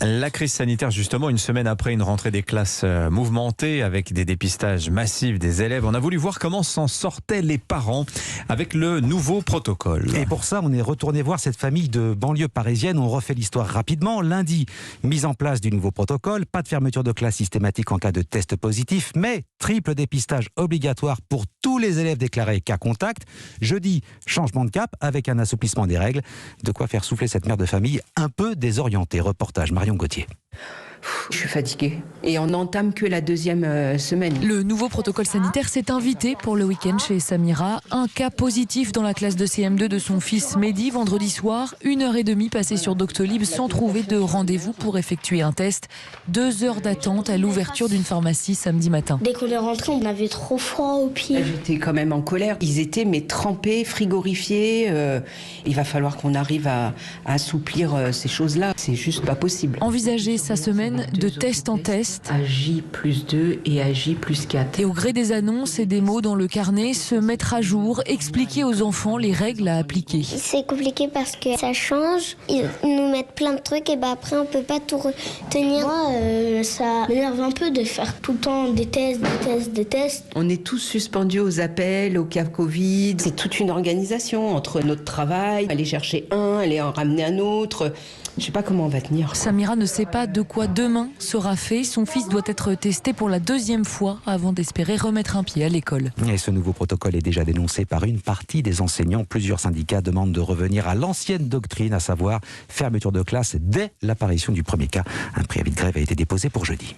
La crise sanitaire, justement, une semaine après une rentrée des classes mouvementée avec des dépistages massifs des élèves, on a voulu voir comment s'en sortaient les parents avec le nouveau protocole. Et pour ça, on est retourné voir cette famille de banlieue parisienne. On refait l'histoire rapidement. Lundi, mise en place du nouveau protocole. Pas de fermeture de classe systématique en cas de test positif, mais triple dépistage obligatoire pour tous les élèves déclarés cas contact. Jeudi, changement de cap avec un assouplissement des règles. De quoi faire souffler cette mère de famille un peu désorientée. Reportage Marion Gauthier. Je suis fatiguée et on n'entame que la deuxième semaine. Le nouveau protocole sanitaire s'est invité pour le week-end chez Samira. Un cas positif dans la classe de CM2 de son fils Mehdi vendredi soir. 1h30 passée sur Doctolib sans trouver de rendez-vous pour effectuer un test. 2 heures d'attente à l'ouverture d'une pharmacie samedi matin. Dès qu'on est rentré, on avait trop froid aux pieds. J'étais quand même en colère. Ils étaient trempés, frigorifiés. Il va falloir qu'on arrive à assouplir ces choses-là. C'est juste pas possible. Envisager sa semaine de test en test. À J+2 et à J+4. Et au gré des annonces et des mots dans le carnet, se mettre à jour, expliquer aux enfants les règles à appliquer. C'est compliqué parce que ça change. Ils nous mettent plein de trucs et après on peut pas tout retenir. Moi, ça m'énerve un peu de faire tout le temps des tests. On est tous suspendus aux appels, au cas Covid. C'est toute une organisation entre notre travail, aller chercher un, aller en ramener un autre. Je sais pas comment on va tenir. Samira ne sait pas de quoi demain sera fait. Son fils doit être testé pour la 2e fois avant d'espérer remettre un pied à l'école. Et ce nouveau protocole est déjà dénoncé par une partie des enseignants. Plusieurs syndicats demandent de revenir à l'ancienne doctrine, à savoir fermeture de classe dès l'apparition du premier cas. Un préavis de grève a été déposé pour jeudi.